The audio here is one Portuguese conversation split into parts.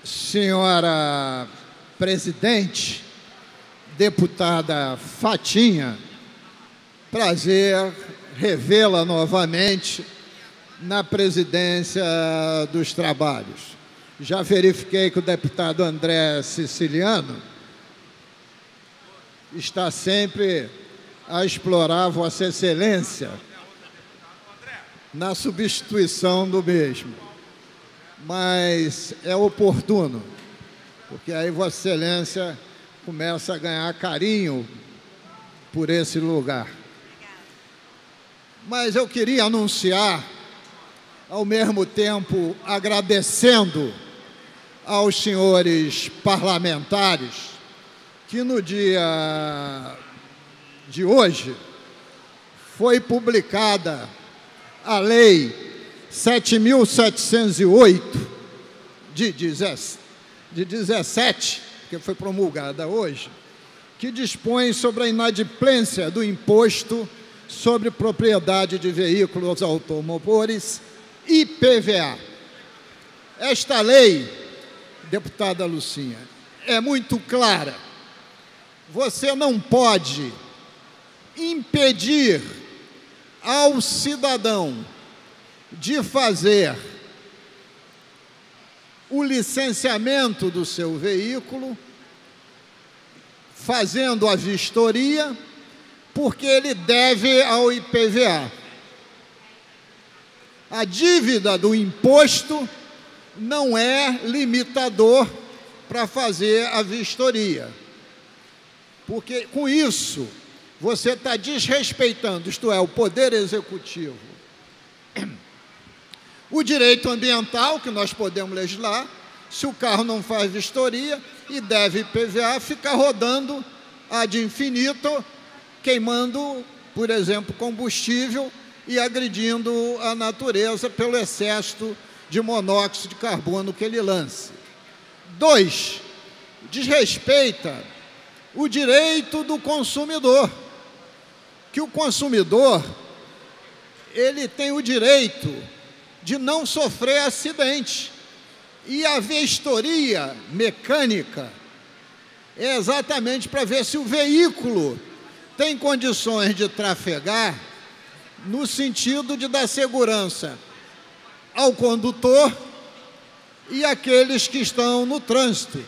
Senhora presidente, deputada Fatinha, prazer revê-la novamente na presidência dos trabalhos. Já verifiquei que o deputado André Siciliano está sempre a explorar Vossa Excelência na substituição do mesmo. Mas é oportuno, porque aí Vossa Excelência começa a ganhar carinho por esse lugar. Mas eu queria anunciar, ao mesmo tempo agradecendo aos senhores parlamentares, que no dia de hoje foi publicada a Lei 7.708 de 17, que foi promulgada hoje, que dispõe sobre a inadimplência do imposto sobre propriedade de veículos automotores, IPVA. Esta lei, deputada Lucinha, é muito clara. Você não pode impedir ao cidadão de fazer o licenciamento do seu veículo, fazendo a vistoria, porque ele deve ao IPVA. A dívida do imposto não é limitador para fazer a vistoria, porque com isso você está desrespeitando, isto é, o Poder Executivo, o direito ambiental, que nós podemos legislar. Se o carro não faz vistoria e deve IPVA, fica rodando ad infinito, queimando, por exemplo, combustível e agredindo a natureza pelo excesso de monóxido de carbono que ele lança. 2, desrespeita o direito do consumidor, que o consumidor ele tem o direito de não sofrer acidente. E a vistoria mecânica é exatamente para ver se o veículo tem condições de trafegar, no sentido de dar segurança ao condutor e àqueles que estão no trânsito,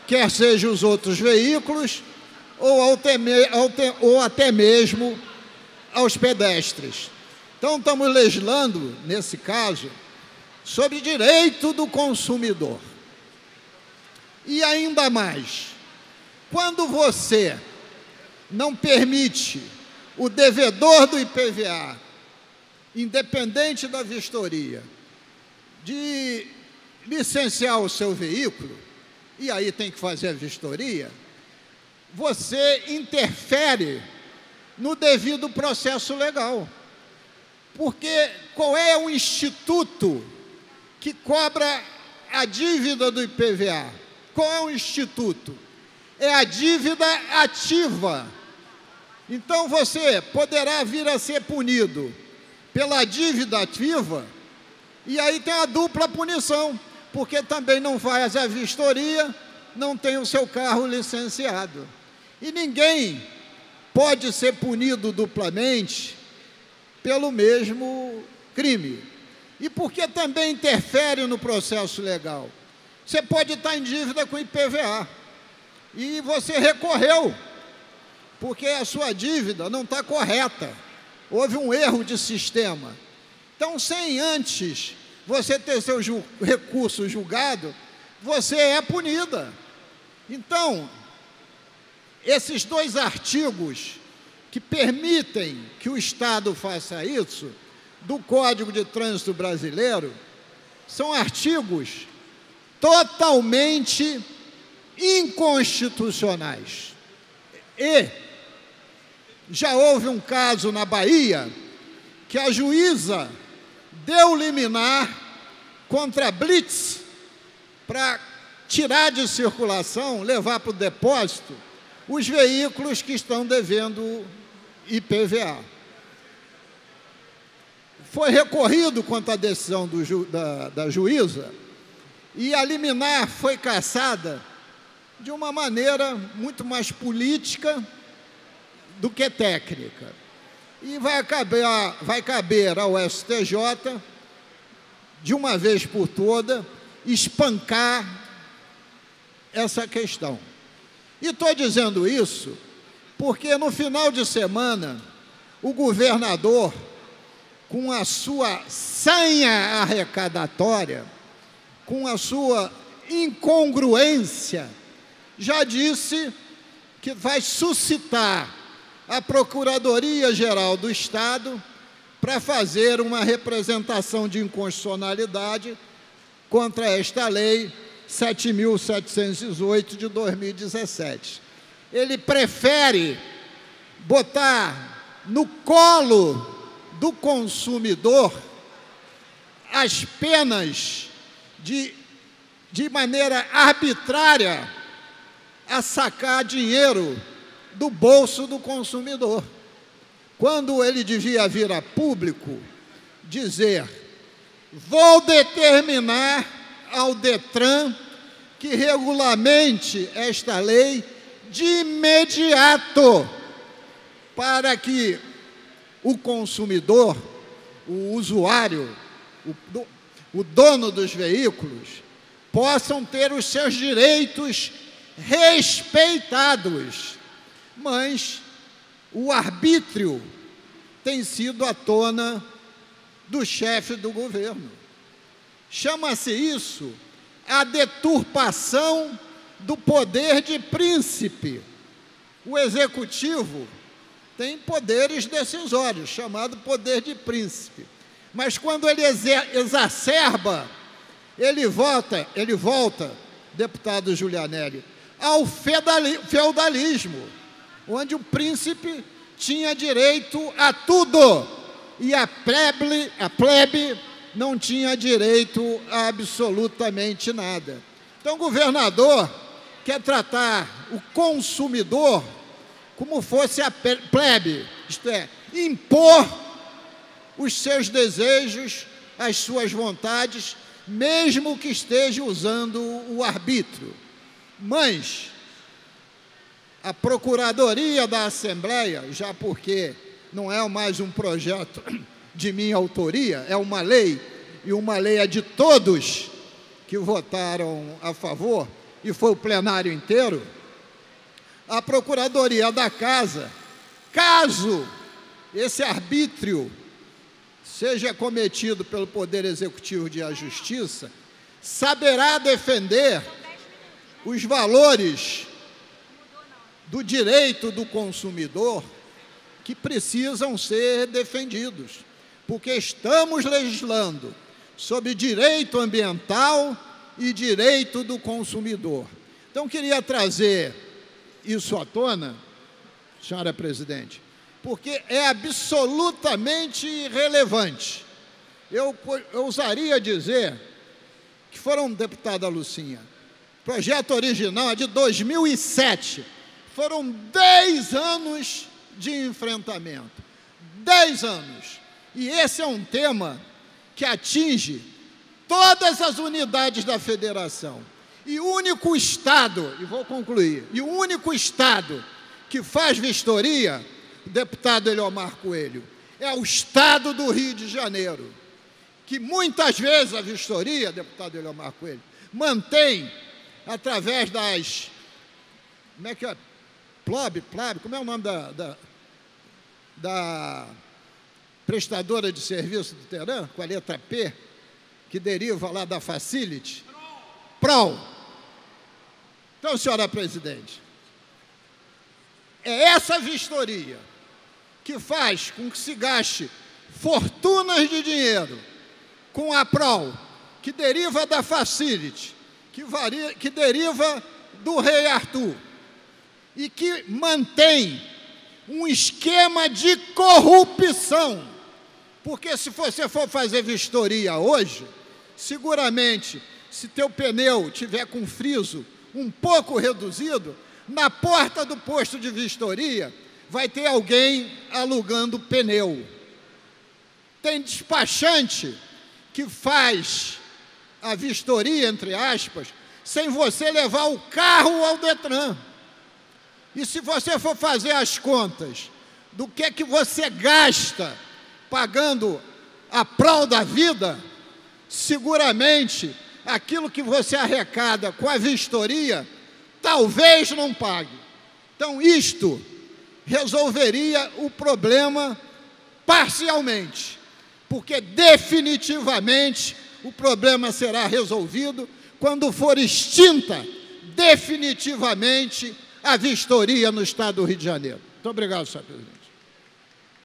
quer sejam os outros veículos ou até mesmo aos pedestres. Então, estamos legislando, nesse caso, sobre direito do consumidor. E ainda mais, quando você não permite o devedor do IPVA, independente da vistoria, de licenciar o seu veículo, e aí tem que fazer a vistoria, você interfere no devido processo legal. Porque qual é o instituto que cobra a dívida do IPVA? Qual é o instituto? É a dívida ativa. Então você poderá vir a ser punido pela dívida ativa, e aí tem a dupla punição, porque também não faz a vistoria, não tem o seu carro licenciado. E ninguém pode ser punido duplamente pelo mesmo crime. E porque também interfere no processo legal. Você pode estar em dívida com IPVA e você recorreu, porque a sua dívida não está correta, houve um erro de sistema. Então, sem antes você ter seu recurso julgado, você é punida. Então, esses 2 artigos que permitem que o Estado faça isso, do Código de Trânsito Brasileiro, são artigos totalmente inconstitucionais. E já houve um caso na Bahia que a juíza deu liminar contra a Blitz para tirar de circulação, levar para o depósito, os veículos que estão devendo IPVA. Foi recorrido contra a decisão da juíza E a liminar foi cassada de uma maneira muito mais política do que técnica. E vai caber ao STJ, de uma vez por toda, espancar essa questão. E estou dizendo isso porque no final de semana o governador, com a sua sanha arrecadatória, com a sua incongruência, já disse que vai suscitar a Procuradoria-Geral do Estado para fazer uma representação de inconstitucionalidade contra esta lei 7.718 de 2017. Ele prefere botar no colo do consumidor as penas de maneira arbitrária a sacar dinheiro do bolso do consumidor, quando ele devia vir a público dizer: vou determinar ao Detran que regulamente esta lei de imediato, para que o consumidor, o usuário, o dono dos veículos, possam ter os seus direitos respeitados. Mas o arbítrio tem sido a tona do chefe do governo. Chama-se isso a deturpação do poder de príncipe. O executivo tem poderes decisórios, chamado poder de príncipe. Mas quando ele exacerba, ele volta, deputado Giulianelli, ao feudalismo, onde o príncipe tinha direito a tudo e a plebe não tinha direito a absolutamente nada. Então, o governador quer tratar o consumidor como fosse a plebe, isto é, impor os seus desejos, as suas vontades, mesmo que esteja usando o arbítrio. Mas a Procuradoria da Assembleia, já porque não é mais um projeto de minha autoria, é uma lei, e uma lei é de todos que votaram a favor, e foi o plenário inteiro, a Procuradoria da Casa, caso esse arbítrio seja cometido pelo Poder Executivo de Justiça, saberá defender os valores do direito do consumidor que precisam ser defendidos, porque estamos legislando sobre direito ambiental e direito do consumidor. Então, queria trazer isso à tona, senhora presidente, porque é absolutamente relevante. Eu ousaria dizer que foram, deputada Lucinha, o projeto original é de 2007, foram 10 anos de enfrentamento, 10 anos, e esse é um tema que atinge todas as unidades da federação, e o único estado, e vou concluir, e o único estado que faz vistoria, deputado Eliomar Coelho, é o estado do Rio de Janeiro, que muitas vezes a vistoria, deputado Eliomar Coelho, mantém através das, como é que é, como é o nome da prestadora de serviço do Teran, com a letra P, que deriva lá da Facility? PROL. Então, senhora presidente, é essa vistoria que faz com que se gaste fortunas de dinheiro com a PROL, que deriva da Facility, que deriva do Rei Arthur, e que mantém um esquema de corrupção, porque se você for fazer vistoria hoje, seguramente, se teu pneu tiver com friso um pouco reduzido, na porta do posto de vistoria vai ter alguém alugando pneu. Tem despachante que faz a vistoria, entre aspas, sem você levar o carro ao Detran. E se você for fazer as contas do que você gasta pagando a prol da vida, seguramente aquilo que você arrecada com a vistoria, talvez não pague. Então, isto resolveria o problema parcialmente, porque definitivamente o problema será resolvido quando for extinta definitivamente a vistoria no Estado do Rio de Janeiro. Muito obrigado, senhor presidente.